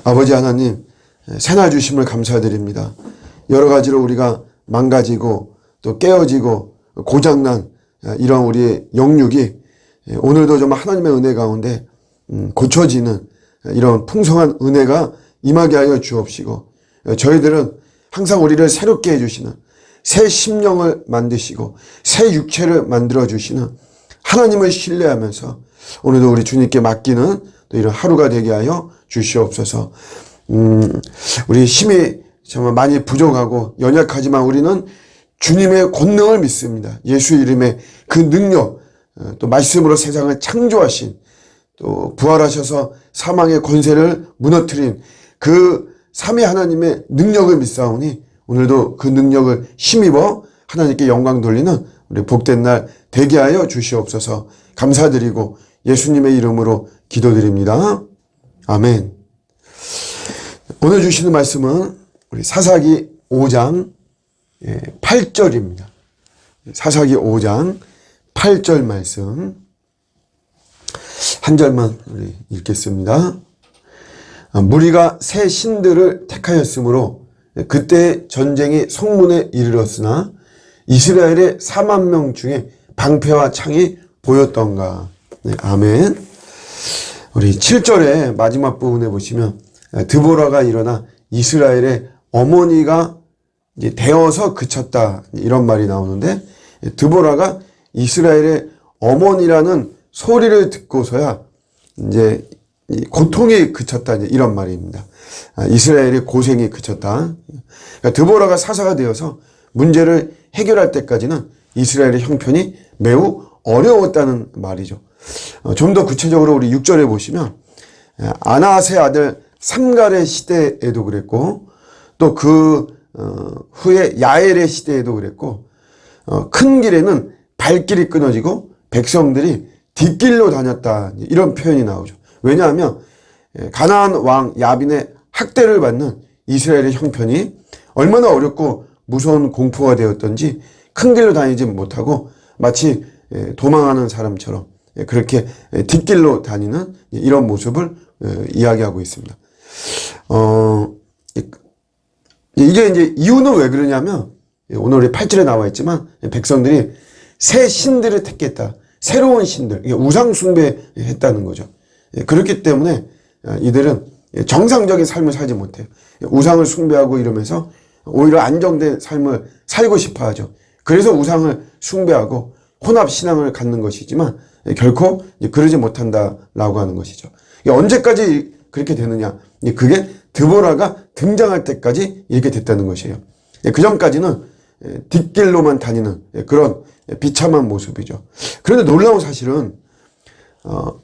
아버지 하나님, 새날 주심을 감사드립니다. 여러 가지로 우리가 망가지고 또 깨어지고 고장난 이런 우리의 영육이 오늘도 좀 하나님의 은혜 가운데 고쳐지는 이런 풍성한 은혜가 임하게 하여 주옵시고, 저희들은 항상 우리를 새롭게 해주시는 새 심령을 만드시고 새 육체를 만들어 주시는 하나님을 신뢰하면서 오늘도 우리 주님께 맡기는 또 이런 하루가 되게 하여 주시옵소서. 우리 힘이 정말 많이 부족하고 연약하지만 우리는 주님의 권능을 믿습니다. 예수 이름의 그 능력, 또 말씀으로 세상을 창조하신, 또 부활하셔서 사망의 권세를 무너뜨린 그 삼위 하나님의 능력을 믿사오니 오늘도 그 능력을 힘입어 하나님께 영광 돌리는 우리 복된 날 되게 하여 주시옵소서. 감사드리고 예수님의 이름으로 기도드립니다. 아멘. 오늘 주시는 말씀은 우리 사사기 5장 8절입니다. 사사기 5장 8절 말씀 한 절만 우리 읽겠습니다. 무리가 새 신들을 택하였으므로 그때 전쟁이 성문에 이르렀으나 이스라엘의 4만 명 중에 방패와 창이 보였던가. 네, 아멘. 우리 7절의 마지막 부분에 보시면 드보라가 일어나 이스라엘의 어머니가 이제 되어서 그쳤다, 이런 말이 나오는데, 드보라가 이스라엘의 어머니라는 소리를 듣고서야 이제 고통이 그쳤다, 이런 말입니다. 이스라엘의 고생이 그쳤다. 그러니까 드보라가 사사가 되어서 문제를 해결할 때까지는 이스라엘의 형편이 매우 어려웠다는 말이죠. 좀 더 구체적으로 우리 6절에 보시면 아나세 아들 삼갈의 시대에도 그랬고, 또 그 후에 야엘의 시대에도 그랬고, 큰 길에는 발길이 끊어지고 백성들이 뒷길로 다녔다, 이런 표현이 나오죠. 왜냐하면 가나안 왕 야빈의 학대를 받는 이스라엘의 형편이 얼마나 어렵고 무서운 공포가 되었던지 큰 길로 다니지 못하고 마치 도망하는 사람처럼 그렇게 뒷길로 다니는 이런 모습을 이야기하고 있습니다. 이게 이제 이유는 왜 그러냐면, 오늘 우리 8절에 나와 있지만 백성들이 새 신들을 택했다. 새로운 신들, 우상 숭배했다는 거죠. 그렇기 때문에 이들은 정상적인 삶을 살지 못해요. 우상을 숭배하고 이러면서 오히려 안정된 삶을 살고 싶어 하죠. 그래서 우상을 숭배하고 혼합신앙을 갖는 것이지만 결코 그러지 못한다라고 하는 것이죠. 언제까지 그렇게 되느냐? 그게 드보라가 등장할 때까지 이렇게 됐다는 것이에요. 그 전까지는 뒷길로만 다니는 그런 비참한 모습이죠. 그런데 놀라운 사실은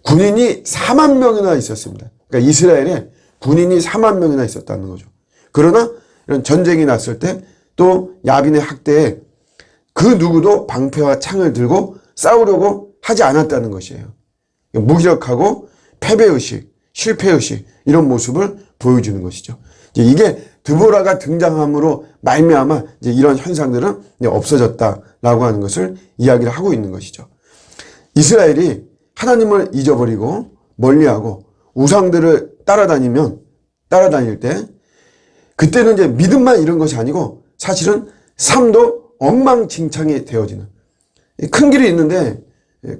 군인이 4만 명이나 있었습니다. 그러니까 이스라엘에 군인이 4만 명이나 있었다는 거죠. 그러나 이런 전쟁이 났을 때 또 야빈의 학대에 그 누구도 방패와 창을 들고 싸우려고 하지 않았다는 것이에요. 무기력하고 패배의식, 실패의식, 이런 모습을 보여주는 것이죠. 이게 드보라가 등장함으로 말미암아 이제 이런 현상들은 없어졌다라고 하는 것을 이야기를 하고 있는 것이죠. 이스라엘이 하나님을 잊어버리고 멀리하고 우상들을 따라다닐 때, 그때는 이제 믿음만 잃은 것이 아니고 사실은 삶도 엉망진창이 되어지는, 큰 길이 있는데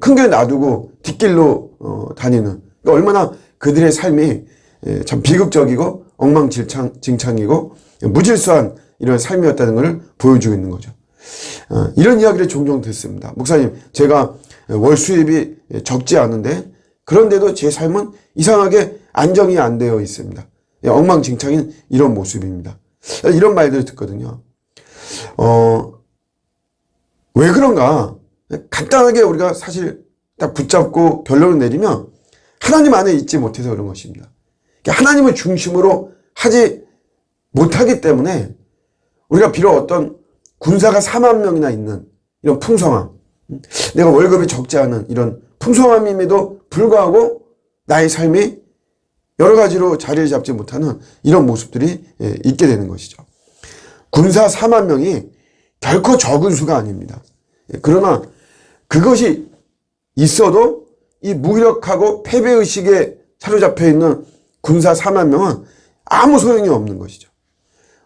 큰 길 놔두고 뒷길로 다니는, 얼마나 그들의 삶이 참 비극적이고 엉망진창이고 무질서한 이런 삶이었다는 것을 보여주고 있는 거죠. 이런 이야기를 종종 듣습니다. 목사님, 제가 월 수입이 적지 않은데 그런데도 제 삶은 이상하게 안정이 안 되어 있습니다. 엉망진창인 이런 모습입니다. 이런 말들을 듣거든요. 왜 그런가? 간단하게 우리가 사실 딱 붙잡고 결론을 내리면 하나님 안에 있지 못해서 그런 것입니다. 하나님을 중심으로 하지 못하기 때문에 우리가 비록 어떤 군사가 4만 명이나 있는 이런 풍성함, 내가 월급이 적지 않은 이런 풍성함임에도 불구하고 나의 삶이 여러 가지로 자리를 잡지 못하는 이런 모습들이 있게 되는 것이죠. 군사 4만 명이 결코 적은 수가 아닙니다. 그러나 그것이 있어도 이 무기력하고 패배의식에 사로잡혀 있는 군사 4만 명은 아무 소용이 없는 것이죠.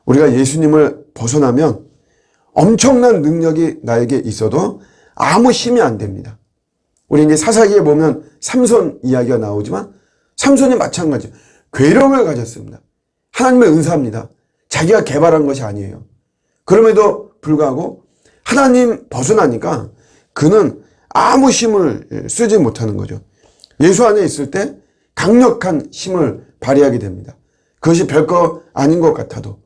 우리가 예수님을 벗어나면 엄청난 능력이 나에게 있어도 아무 힘이 안 됩니다. 우리 이제 사사기에 보면 삼손 이야기가 나오지만 삼손이 마찬가지 괴력을 가졌습니다. 하나님의 은사입니다. 자기가 개발한 것이 아니에요. 그럼에도 불구하고 하나님 벗어나니까 그는 아무 힘을 쓰지 못하는 거죠. 예수 안에 있을 때 강력한 힘을 발휘하게 됩니다. 그것이 별거 아닌 것 같아도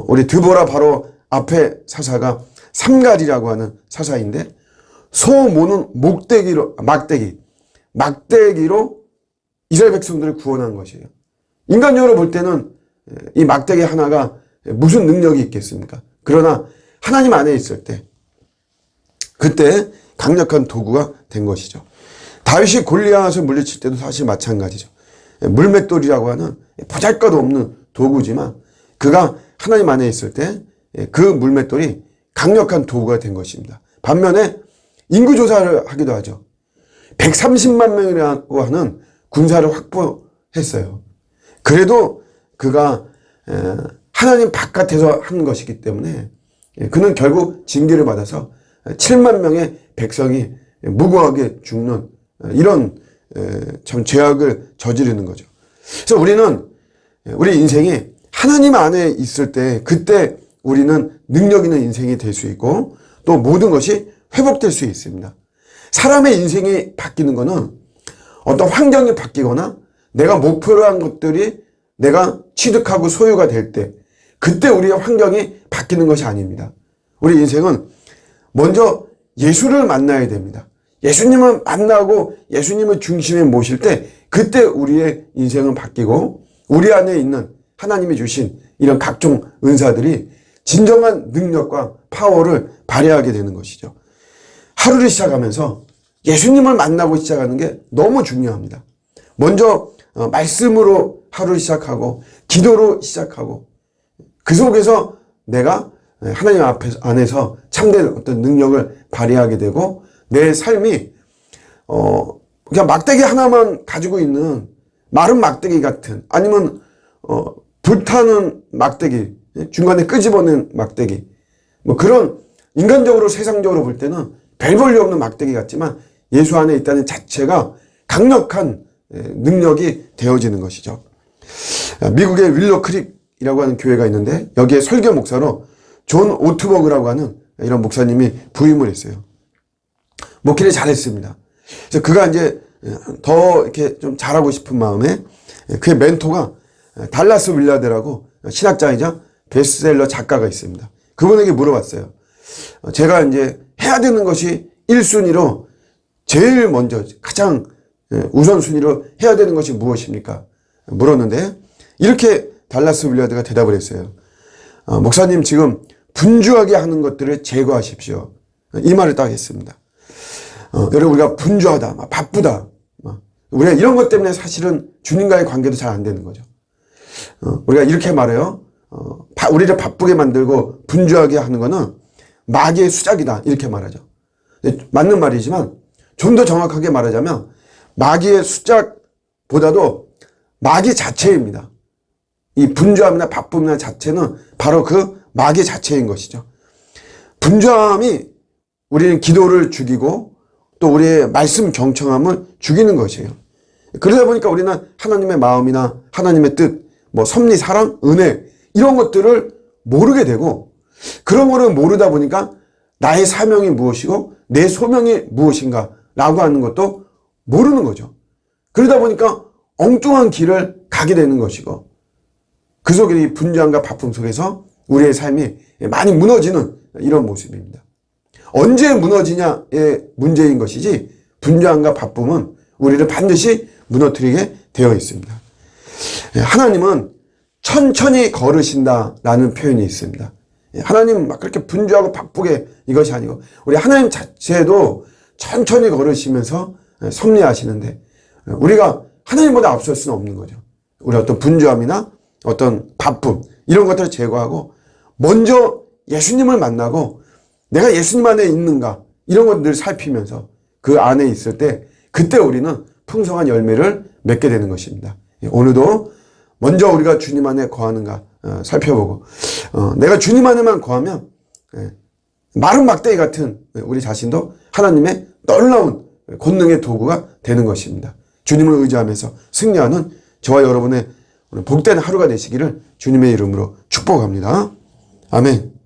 우리 드보라 바로 앞에 사사가 삼갈이라고 하는 사사인데 소 모는 막대기로 이스라엘 백성들을 구원한 것이에요. 인간적으로 볼 때는 이 막대기 하나가 무슨 능력이 있겠습니까? 그러나 하나님 안에 있을 때 그때 강력한 도구가 된 것이죠. 다윗이 골리앗을 물리칠 때도 사실 마찬가지죠. 물맷돌이라고 하는 보잘것없는 도구지만 그가 하나님 안에 있을 때 그 물맷돌이 강력한 도구가 된 것입니다. 반면에 인구조사를 하기도 하죠. 130만 명이라고 하는 군사를 확보했어요. 그래도 그가 하나님 바깥에서 한 것이기 때문에 그는 결국 징계를 받아서 7만 명의 백성이 무고하게 죽는 이런 참 죄악을 저지르는 거죠. 그래서 우리 인생이 하나님 안에 있을 때 그때 우리는 능력 있는 인생이 될 수 있고 또 모든 것이 회복될 수 있습니다. 사람의 인생이 바뀌는 것은 어떤 환경이 바뀌거나 내가 목표로 한 것들이 내가 취득하고 소유가 될 때 그때 우리의 환경이 바뀌는 것이 아닙니다. 우리 인생은 먼저 예수를 만나야 됩니다. 예수님을 만나고 예수님을 중심에 모실 때 그때 우리의 인생은 바뀌고 우리 안에 있는 하나님이 주신 이런 각종 은사들이 진정한 능력과 파워를 발휘하게 되는 것이죠. 하루를 시작하면서 예수님을 만나고 시작하는 게 너무 중요합니다. 먼저 말씀으로 하루를 시작하고 기도로 시작하고 그 속에서 내가 하나님 안에서 참된 어떤 능력을 발휘하게 되고 내 삶이 그냥 막대기 하나만 가지고 있는 마른 막대기 같은 아니면 불타는 막대기 중간에 끄집어낸 막대기 뭐 그런 인간적으로 세상적으로 볼 때는 별 볼일 없는 막대기 같지만 예수 안에 있다는 자체가 강력한 능력이 되어지는 것이죠. 미국의 윌러 크릭이라고 하는 교회가 있는데 여기에 설교 목사로 존 오트버그라고 하는 이런 목사님이 부임을 했어요. 목회를 잘했습니다. 그래서 그가 이제 더 이렇게 좀 잘하고 싶은 마음에 그의 멘토가 달라스 윌라드라고 신학자이자 베스트셀러 작가가 있습니다. 그분에게 물어봤어요. 제가 이제 해야 되는 것이 1순위로 제일 먼저 가장 우선순위로 해야 되는 것이 무엇입니까? 물었는데 이렇게 달라스 윌라드가 대답을 했어요. 목사님 지금 분주하게 하는 것들을 제거하십시오. 이 말을 딱 했습니다. 여러분 우리가 분주하다, 바쁘다. 우리가 이런 것 때문에 사실은 주님과의 관계도 잘 안 되는 거죠. 우리가 이렇게 말해요. 우리를 바쁘게 만들고 분주하게 하는 거는 마귀의 수작이다. 이렇게 말하죠. 맞는 말이지만 좀 더 정확하게 말하자면 마귀의 수작보다도 마귀 자체입니다. 이 분주함이나 바쁨이나 자체는 바로 그 마귀 자체인 것이죠. 분주함이 우리는 기도를 죽이고 또 우리의 말씀 경청함을 죽이는 것이에요. 그러다 보니까 우리는 하나님의 마음이나 하나님의 뜻, 뭐 섭리, 사랑, 은혜 이런 것들을 모르게 되고 그런 거를 모르다 보니까 나의 사명이 무엇이고 내 소명이 무엇인가 라고 하는 것도 모르는 거죠. 그러다 보니까 엉뚱한 길을 가게 되는 것이고 그 속에 이 분주함과 바쁨 속에서 우리의 삶이 많이 무너지는 이런 모습입니다. 언제 무너지냐의 문제인 것이지 분주함과 바쁨은 우리를 반드시 무너뜨리게 되어 있습니다. 하나님은 천천히 걸으신다라는 표현이 있습니다. 하나님 막 그렇게 분주하고 바쁘게 이것이 아니고 우리 하나님 자체도 천천히 걸으시면서 섭리하시는데 우리가 하나님보다 앞설 수는 없는 거죠. 우리 어떤 분주함이나 어떤 바쁨 이런 것들을 제거하고 먼저 예수님을 만나고 내가 예수님 안에 있는가 이런 것들을 살피면서 그 안에 있을 때 그때 우리는 풍성한 열매를 맺게 되는 것입니다. 오늘도 먼저 우리가 주님 안에 거하는가 살펴보고 내가 주님 안에만 거하면 마른 막대기 같은 우리 자신도 하나님의 놀라운 권능의 도구가 되는 것입니다. 주님을 의지하면서 승리하는 저와 여러분의 복된 하루가 되시기를 주님의 이름으로 축복합니다. 아멘.